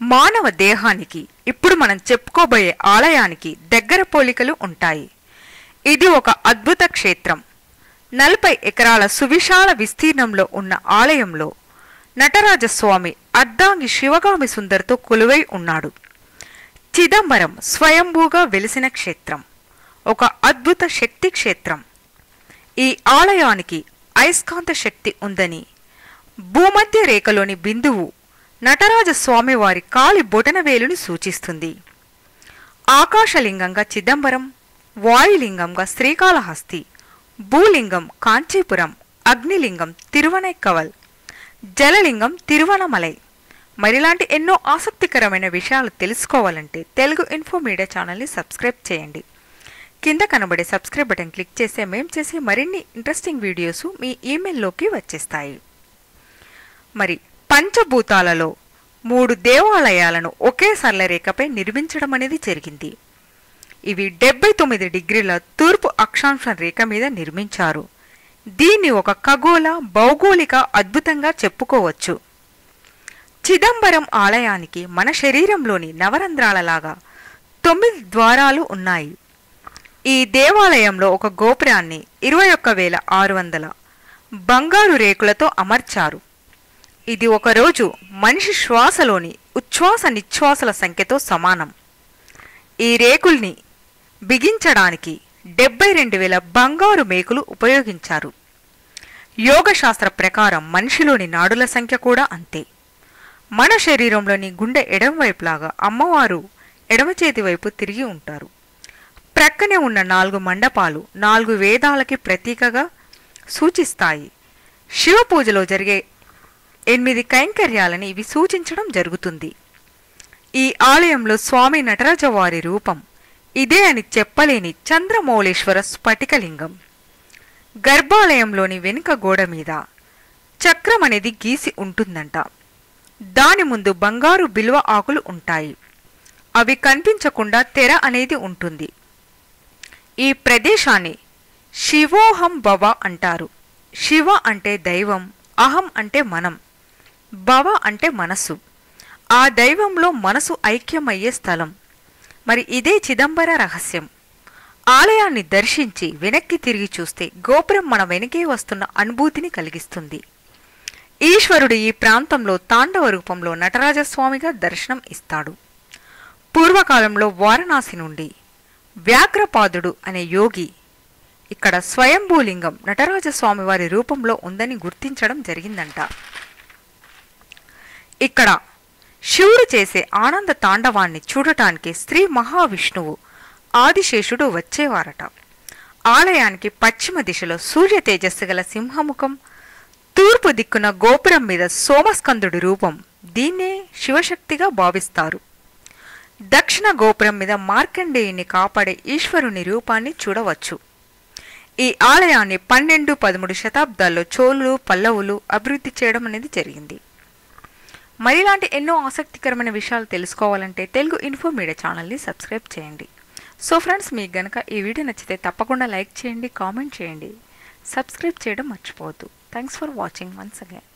మానవ దేహానికి ఇప్పుడు మనం చెప్పుకోబోయే ఆలయానికి దగ్గర పోలికలు ఉంటాయి. ఇది ఒక అద్భుత క్షేత్రం. 40 ఎకరాల సువిశాల విస్తీర్ణంలో ఉన్న ఆలయంలో నటరాజస్వామి అర్ధాంగి శివగామి సుందర్తో కొలువై ఉన్నాడు. చిదంబరం స్వయంభూగా వెలిసిన క్షేత్రం, ఒక అద్భుత శక్తి క్షేత్రం. ఈ ఆలయానికి అయస్కాంత శక్తి ఉందని భూమధ్య రేఖలోని బిందువు నటరాజస్వామి వారి కాలి బొటనవేలుని సూచిస్తుంది. ఆకాశలింగంగా చిదంబరం, వాయులింగంగా శ్రీకాళహస్తి, భూలింగం కాంచీపురం, అగ్నిలింగం తిరువనైక్కవల్, జలలింగం తిరువనమలై. మరిలాంటి ఎన్నో ఆసక్తికరమైన విషయాలు తెలుసుకోవాలంటే తెలుగు ఇన్ఫో మీడియా ఛానల్ని సబ్స్క్రైబ్ చేయండి. కింద కనబడే సబ్స్క్రైబ్ బటన్ క్లిక్ చేస్తే మేం చేసే మరిన్ని ఇంట్రెస్టింగ్ వీడియోస్ మీ ఈమెయిల్లోకి వచ్చేస్తాయి. మరి పంచభూతాలలో 3 దేవాలయాలను ఒకే సరళ రేఖపై నిర్మించడం అనేది జరిగింది. ఇవి 79 డిగ్రీల తూర్పు అక్షాంశ రేఖ మీద నిర్మించారు. దీన్ని ఒక ఖగోళ భౌగోళిక అద్భుతంగా చెప్పుకోవచ్చు. చిదంబరం ఆలయానికి మన శరీరంలోని నవరంధ్రాలలాగా 9 ద్వారాలు ఉన్నాయి. ఈ దేవాలయంలో ఒక గోపురాన్ని 21,600 బంగారు రేకులతో అమర్చారు. ఇది ఒకరోజు మనిషి శ్వాసలోని ఉచ్ఛ్వాస నిశ్వాసల సంఖ్యతో సమానం. ఈ రేకుల్ని బిగించడానికి 72,000 బంగారు మేకులు ఉపయోగించారు. యోగశాస్త్ర ప్రకారం మనిషిలోని నాడుల సంఖ్య కూడా అంతే. మన శరీరంలోని గుండె ఎడమవైపులాగా అమ్మవారు ఎడమ చేతి వైపు తిరిగి ఉంటారు. ప్రక్కనే ఉన్న 4 మండపాలు 4 వేదాలకి ప్రతీకగా సూచిస్తాయి. శివ పూజలో జరిగే 8 కైంకర్యాలని ఇవి సూచించడం జరుగుతుంది. ఈ ఆలయంలో స్వామి నటరాజవారి రూపం ఇదే అని చెప్పలేని చంద్రమౌళేశ్వర స్ఫటికలింగం. గర్భాలయంలోని వెనుక గోడ మీద చక్రం అనేది గీసి ఉంటుందంట. దాని ముందు బంగారు బిల్వ ఆకులు ఉంటాయి. అవి కనిపించకుండా తెర అనేది ఉంటుంది. ఈ ప్రదేశాన్ని శివోహం భవ అంటారు. శివ అంటే దైవం, అహం అంటే మనం, భవ అంటే మనసు. ఆ దైవంలో మనసు ఐక్యమయ్యే స్థలం. మరి ఇదే చిదంబర రహస్యం. ఆలయాన్ని దర్శించి వెనక్కి తిరిగి చూస్తే గోపురం మన వెనకే వస్తున్న అనుభూతిని కలిగిస్తుంది. ఈశ్వరుడు ఈ ప్రాంతంలో తాండవ రూపంలో నటరాజస్వామిగా దర్శనం ఇస్తాడు. పూర్వకాలంలో వారణాసి నుండి వ్యాఘ్రపాదుడు అనే యోగి ఇక్కడ స్వయంభూలింగం నటరాజస్వామి వారి రూపంలో ఉందని గుర్తించడం జరిగిందంట. ఇక్కడ శివుడు చేసే ఆనంద తాండవాన్ని చూడటానికి శ్రీ మహావిష్ణువు ఆదిశేషుడు వచ్చేవారట. ఆలయానికి పశ్చిమ దిశలో సూర్య తేజస్సు గల సింహముఖం, తూర్పు దిక్కున గోపురం మీద సోమస్కందుడి రూపం. దీన్నే శివశక్తిగా భావిస్తారు. దక్షిణ గోపురం మీద మార్కండేయుని కాపాడే ఈశ్వరుని రూపాన్ని చూడవచ్చు. ఈ ఆలయాన్ని 12-13 శతాబ్దాల్లో చోళులు, పల్లవులు అభివృద్ధి చేయడం అనేది జరిగింది. మరిలాంటి ఎన్నో ఆసక్తికరమైన విషయాలు తెలుసుకోవాలంటే తెలుగు ఇన్ఫో మీడియా ఛానల్ని సబ్స్క్రైబ్ చేయండి. సో ఫ్రెండ్స్, మీకు గనక ఈ వీడియో నచ్చితే తప్పకుండా లైక్ చేయండి, కామెంట్ చేయండి, సబ్స్క్రైబ్ చేయడం మర్చిపోవద్దు. Thanks for watching once again.